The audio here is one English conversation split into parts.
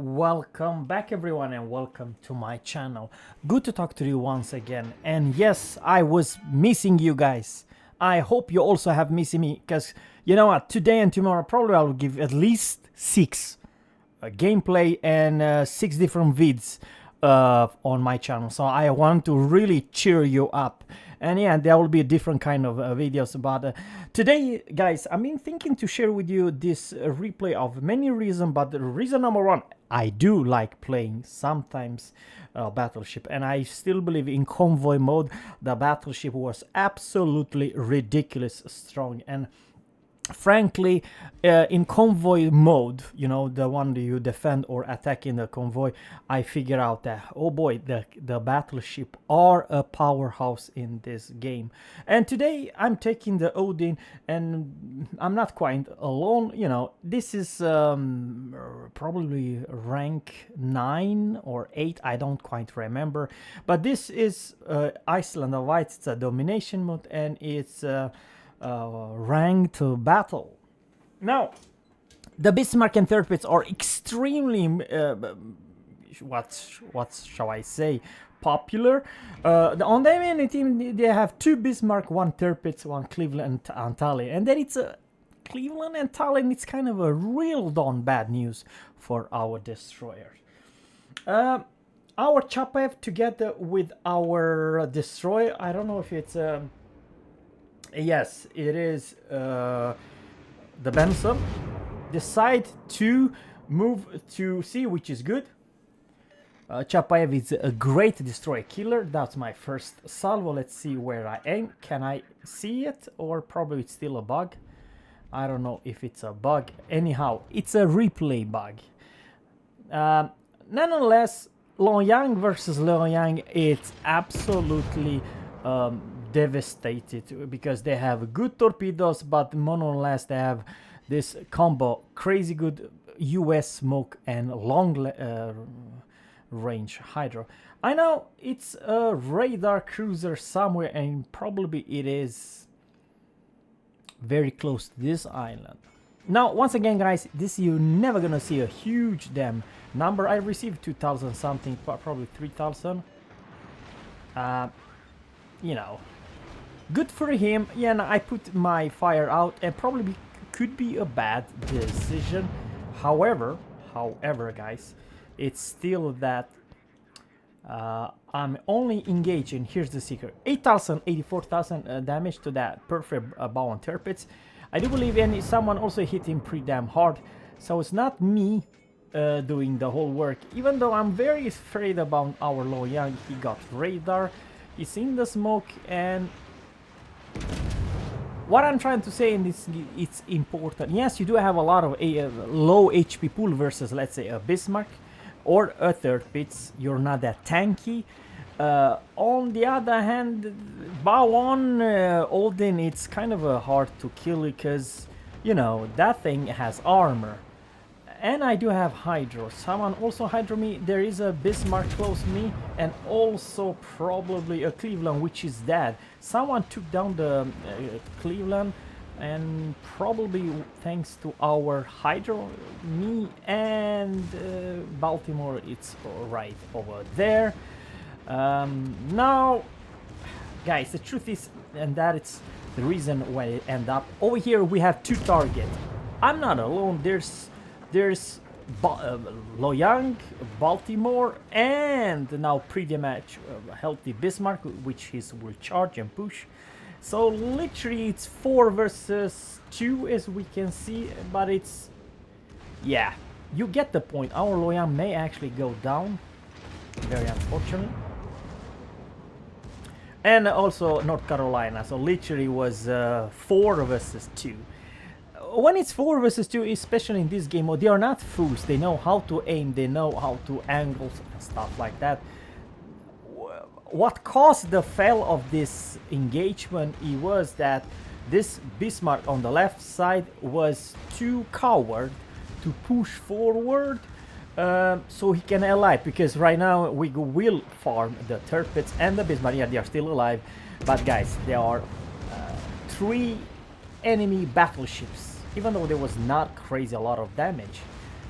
Welcome back everyone and welcome to my channel. Good to talk to you once again. And yes, I was missing you guys. I hope you also have missing me because you know what, today and tomorrow probably I'll give at least 6 gameplay and 6 different vids on my channel. So I want to really cheer you up. And yeah, there will be a different kind of videos. But today, guys, I've been thinking to share with you this replay of many reasons. But the reason number one, I do like playing sometimes Battleship. And I still believe in convoy mode. The Battleship was absolutely ridiculous strong. And frankly, in convoy mode, you know, the one that you defend or attack in the convoy, I figure out that, oh boy, the battleship are a powerhouse in this game. And today I'm taking the Odin, and I'm not quite alone. You know, this is probably rank 9 or 8, I don't quite remember, but this is Iceland of White. It's a domination mode, and it's ranked battle. Now, the Bismarck and third pits are extremely, what shall I say, popular. On the enemy team, they have 2 Bismarck, 1 third pits, 1 Cleveland and Tallinn, and then it's a Cleveland and Tallinn. It's kind of a real darn bad news for our destroyers. Our Chapaev together with our destroyer, I don't know if it's yes, it is the Benson. Decide to move to C, which is good. Chapaev is a great destroyer killer. That's my first salvo. Let's see where I aim. Can I see it? Or probably it's still a bug. I don't know if it's a bug. Anyhow, it's a replay bug. Nonetheless, Longyang versus Longyang, it's absolutely devastated because they have good torpedoes, but nonetheless they have this combo crazy good US smoke and long range hydro. I know it's a radar cruiser somewhere, and probably it is very close to this island. Now, once again, guys, this you're never gonna see a huge damn number. I received 2,000 something, probably 3,000. You know, good for him. Yeah, and I put my fire out, and probably could be a bad decision. However, guys, it's still that I'm only engaging. Here's the secret: 8,000, 84,000 damage to that perfect bow and turpits. I do believe someone also hit him pretty damn hard, so it's not me doing the whole work. Even though I'm very afraid about our Longyang, he got radar. He's in the smoke, and what I'm trying to say in this, it's important. Yes, you do have a lot of low HP pool versus, let's say, a Bismarck or a third pits. You're not that tanky. On the other hand, bow on Odin, it's kind of hard to kill because, you know, that thing has armor. And I do have hydro. Someone also hydro me. There is a Bismarck close to me, and also probably a Cleveland, which is dead. Someone took down the Cleveland, and probably thanks to our hydro, me and Baltimore, it's right over there. Now, guys, the truth is, and that it's the reason why I end up over here. We have 2 targets. I'm not alone. There's Longyang, Baltimore, and now pretty much healthy Bismarck, which will charge and push. So literally it's 4 versus 2, as we can see, but it's, yeah, you get the point. Our Longyang may actually go down, very unfortunate. And also North Carolina, so literally was 4 versus 2. When it's 4 versus 2, especially in this game mode, they are not fools. They know how to aim, they know how to angle and stuff like that. What caused the fail of this engagement, it was that this Bismarck on the left side was too coward to push forward, so he can alive, because right now we will farm the turpits and the Bismarck. Yeah, they are still alive, but guys, there are 3 enemy battleships. Even though there was not crazy a lot of damage,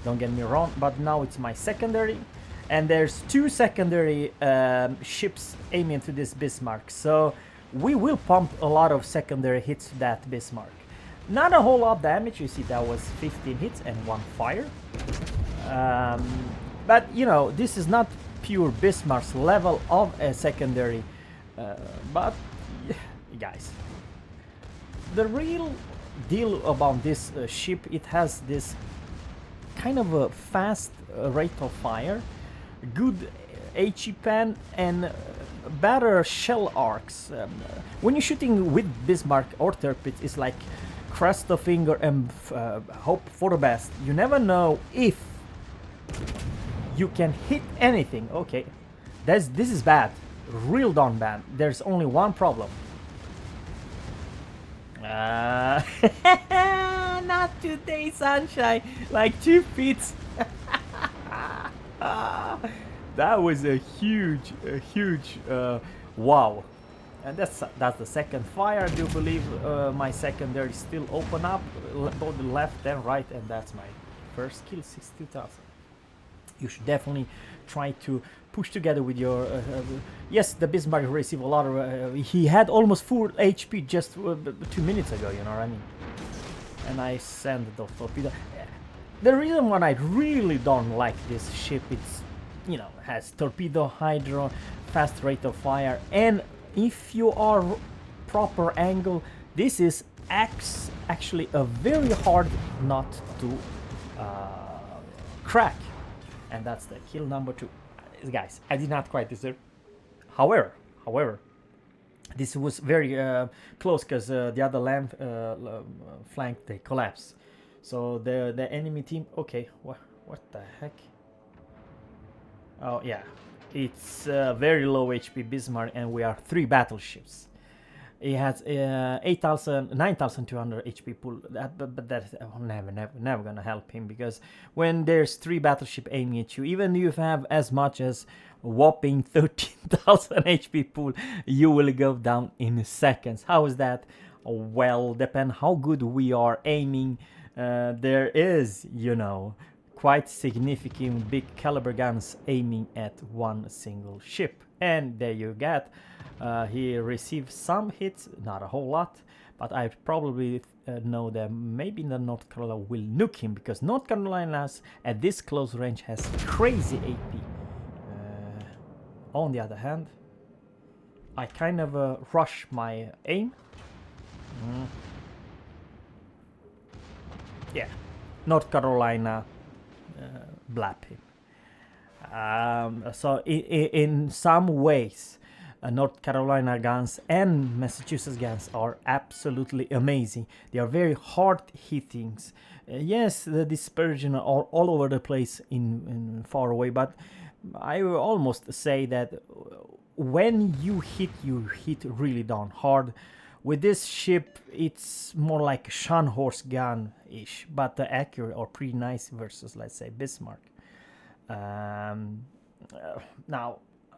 don't get me wrong, but now it's my secondary, and there's two secondary ships aiming to this Bismarck, so we will pump a lot of secondary hits to that Bismarck. Not a whole lot of damage, you see that was 15 hits and 1 fire. But you know, this is not pure Bismarck's level of a secondary, but guys, the real deal about this ship, it has this kind of a fast rate of fire, good HE pen, and better shell arcs. When you're shooting with Bismarck or torpedoes, it's like cross the finger and hope for the best. You never know if you can hit anything. Okay, this is bad, real darn bad. There's only one problem. Not today, sunshine. Like 2 feet. That was a huge wow. And that's the second fire. I do believe my secondary still open up, both the left and right, and that's my first kill, 62,000. You should definitely try to push together with your... yes, the Bismarck received a lot of... he had almost full HP just 2 minutes ago, you know what I mean? And I sent the torpedo. The reason why I really don't like this ship, it's, you know, has torpedo, hydro, fast rate of fire, and if you are proper angle, this is actually a very hard nut to crack. And that's the kill number 2. Guys, I did not quite deserve. However, this was very close, because the other flank, they collapsed. So the enemy team, okay, what the heck? Oh yeah, it's very low HP Bismarck, and we are 3 battleships. He has 9,200 HP pool, but that's never gonna help him, because when there's 3 battleship aiming at you, even if you have as much as whopping 13,000 HP pool, you will go down in seconds. How is that? Well, depend how good we are aiming. There is, you know, quite significant big caliber guns aiming at one single ship, and there you get. He received some hits, not a whole lot, but I probably know that maybe the North Carolina will nuke him, because North Carolina's at this close range has crazy AP. On the other hand, I kind of rush my aim. Yeah, North Carolina blap him. So in some ways, North Carolina guns and Massachusetts guns are absolutely amazing. They are very hard hittings. Yes, the dispersion are all over the place in far away, but I will almost say that when you hit really darn hard. With this ship, it's more like a Scharnhorst gun-ish, but the accurate or pretty nice versus, let's say, Bismarck. Now,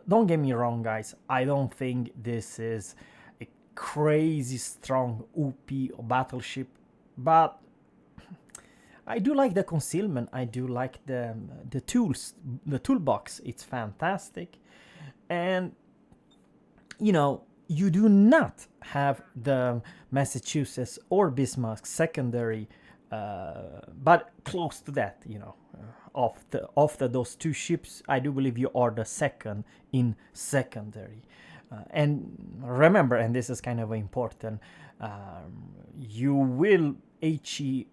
don't get me wrong, guys. I don't think this is a crazy strong OP or battleship, but I do like the concealment. I do like the tools, the toolbox. It's fantastic, and you know, you do not have the Massachusetts or Bismarck secondary, but close to that, you know. After those 2 ships, I do believe you are the second in secondary. And remember, and this is kind of important, you will HE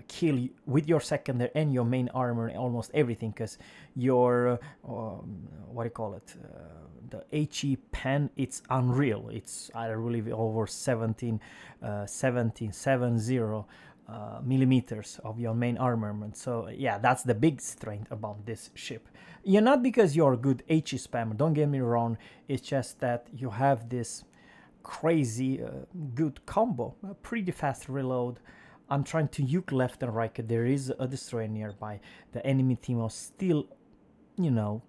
kill with your secondary and your main armor almost everything, because your what do you call it, the HE pen, it's unreal. It's I believe over 70 millimeters of your main armament. So yeah, that's the big strength about this ship. You're not because you're a good HE spammer, don't get me wrong, it's just that you have this crazy good combo, a pretty fast reload. I'm trying to nuke left and right. There is a destroyer nearby. The enemy team is still, you know,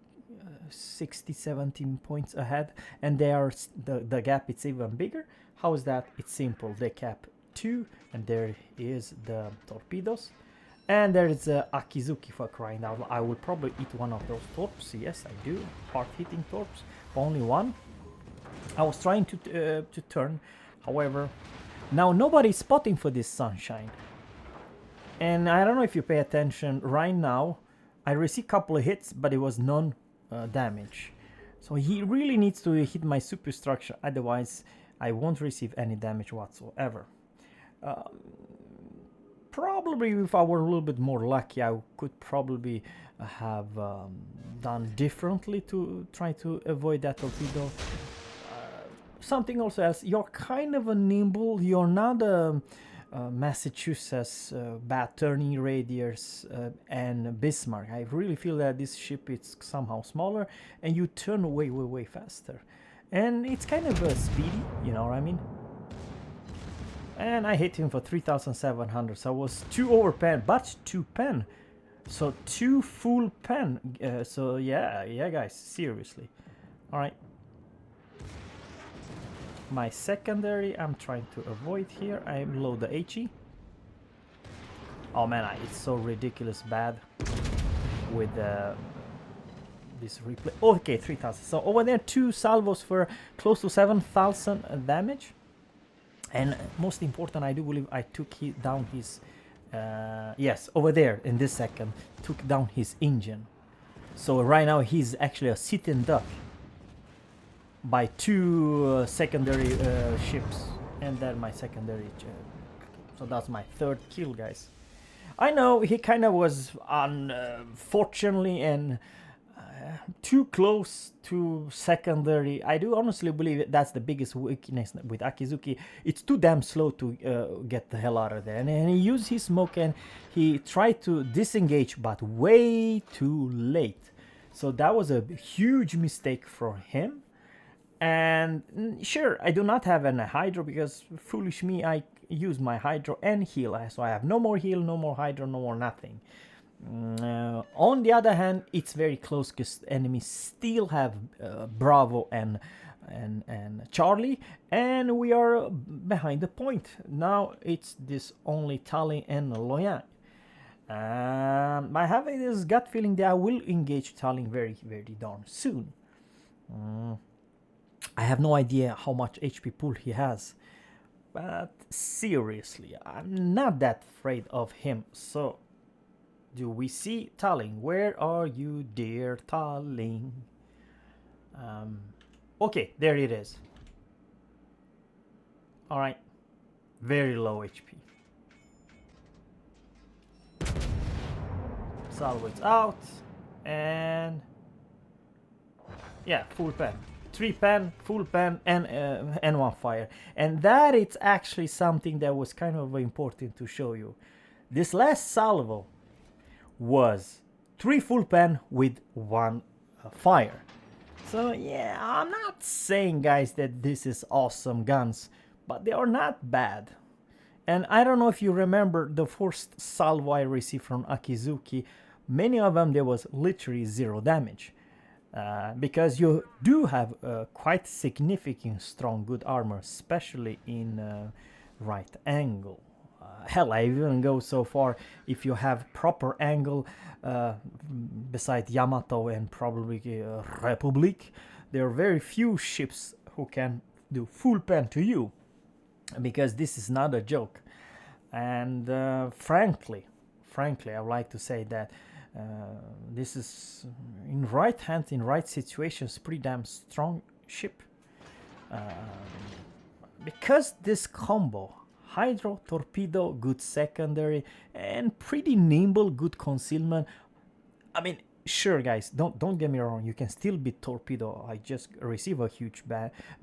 60, 17 points ahead, and they are the gap. It's even bigger. How is that? It's simple. They cap 2, and there is the torpedoes, And there is a Akizuki for crying out loud. I will probably eat one of those torps. Yes, I do. Hard-hitting torps. Only one. I was trying to turn. However, now nobody's spotting for this sunshine. And I don't know if you pay attention. Right now, I received a couple of hits, but it was none damage. So he really needs to hit my superstructure. Otherwise, I won't receive any damage whatsoever. Probably if I were a little bit more lucky, I could probably have done differently to try to avoid that torpedo. Something also else, you're kind of a nimble, you're not a Massachusetts bad turning radius and Bismarck. I really feel that this ship is somehow smaller and you turn way faster. And it's kind of speedy, you know what I mean? And I hit him for 3,700, so I was 2 over pen, but 2 pen. So 2 full pen. So yeah guys, seriously. Alright. My secondary, I'm trying to avoid here. I load the HE. Oh man, it's so ridiculous bad with this replay. Okay, 3,000. So over there, 2 salvos for close to 7,000 damage. And most important, I do believe I took down his... yes, over there, in this second, took down his engine. So right now, he's actually a sitting duck by 2 secondary ships. And then my secondary... so that's my 3rd kill, guys. I know he kind of was unfortunately and too close to secondary. I do honestly believe that's the biggest weakness with Akizuki. It's too damn slow to get the hell out of there. And he used his smoke and he tried to disengage, but way too late. So that was a huge mistake for him. And sure, I do not have a hydro because foolish me, I use my hydro and heal. So I have no more heal, no more hydro, no more nothing. On the other hand, it's very close because enemies still have Bravo and Charlie, and we are behind the point. Now it's this only Tallinn and Loyang. I have this gut feeling that I will engage Tallinn very darn soon. I have no idea how much HP pool he has, but seriously, I'm not that afraid of him. So, do we see Tallinn? Where are you, dear Tallinn? Okay, there it is. Alright, very low HP. Salvage out, and yeah, full pen. 3 pen, full pen, and 1 fire. And that is actually something that was kind of important to show you. This last salvo was 3 full pen with 1 fire. So yeah, I'm not saying, guys, that this is awesome guns, but they are not bad. And I don't know if you remember the first salvo I received from Akizuki. Many of them, there was literally 0 damage. Because you do have quite significant strong good armor, especially in right angle. Hell, I even go so far, if you have proper angle beside Yamato and probably Republic, there are very few ships who can do full pen to you, because this is not a joke. And frankly, I would like to say that this is, in right hands, in right situations, pretty damn strong ship. Because this combo, hydro, torpedo, good secondary, and pretty nimble, good concealment. I mean, sure, guys, don't get me wrong, you can still beat torpedo. I just received a huge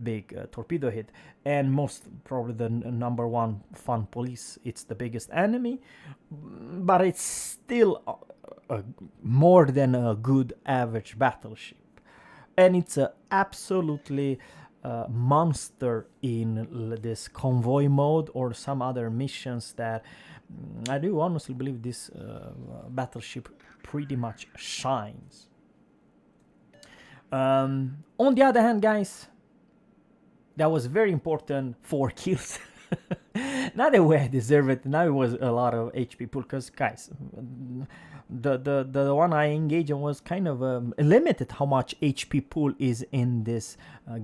big torpedo hit, and most probably the number 1 fun police. It's the biggest enemy, but it's still more than a good average battleship, and it's a absolutely monster in this convoy mode or some other missions that I do honestly believe this battleship pretty much shines. On the other hand, guys, that was very important 4 kills. Not the way I deserve it. Now it was a lot of HP pool because guys, the one I engaged in was kind of limited how much HP pool is in this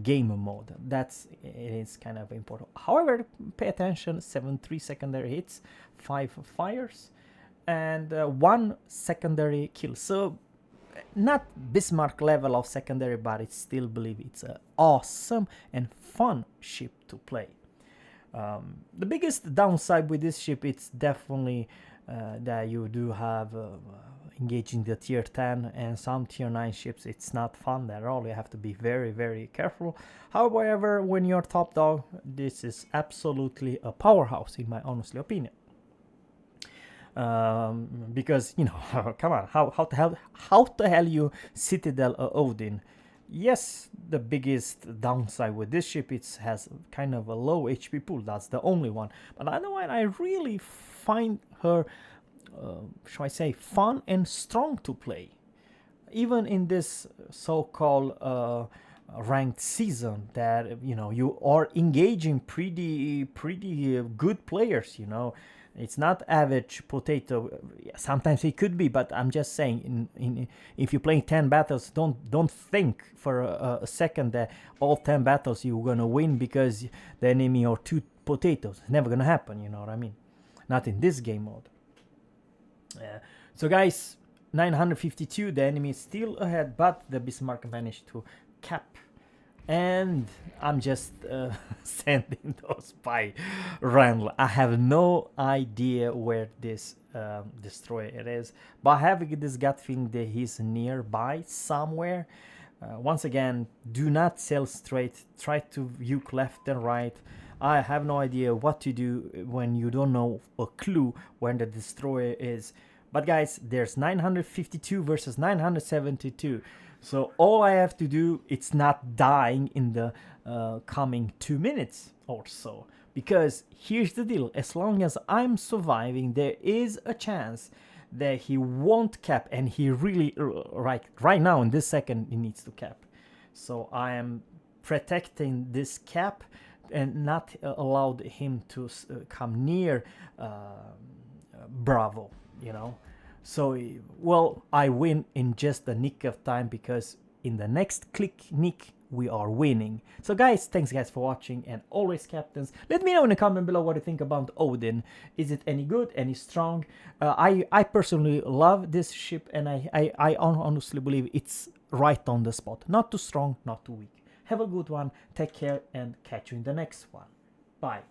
game mode. That's it is kind of important. However, pay attention: 7-3 secondary hits, 5 fires, and 1 secondary kill. So not Bismarck level of secondary, but I still believe it's an awesome and fun ship to play. The biggest downside with this ship, it's definitely that you do have engaging the tier 10 and some tier 9 ships. It's not fun at all. You have to be very, very careful. However, when you're top dog, this is absolutely a powerhouse in my honestly opinion. Because you know, come on, how the hell you Citadel Odin? Yes, the biggest downside with this ship, it has kind of a low HP pool. That's the only one. But otherwise, I really find her, shall I say, fun and strong to play. Even in this so-called ranked season, that you know you are engaging pretty good players. You know, it's not average potato. Sometimes it could be, but I'm just saying, if you're playing 10 battles, don't think for a second that all 10 battles you're gonna win because the enemy are 2 potatoes. It's never gonna happen. You know what I mean? Not in this game mode. So guys, 952. The enemy is still ahead, but the Bismarck managed to cap. And I'm just sending those by Randall. I have no idea where this destroyer is, but I have this gut feeling that he's nearby somewhere. Once again, do not sail straight. Try to view left and right. I have no idea what to do when you don't know a clue where the destroyer is. But guys, there's 952 versus 972. So all I have to do, it's not dying in the coming 2 minutes or so. Because here's the deal, as long as I'm surviving, there is a chance that he won't cap, and he really, right now in this second, he needs to cap. So I am protecting this cap and not allowed him to come near Bravo, you know. So, well, I win in just the nick of time, because in the next click nick, we are winning. So guys, thanks guys for watching, and always captains, let me know in the comment below what you think about Odin. Is it any good, any strong? I personally love this ship, and I honestly believe it's right on the spot. Not too strong, not too weak. Have a good one, take care, and catch you in the next one. Bye.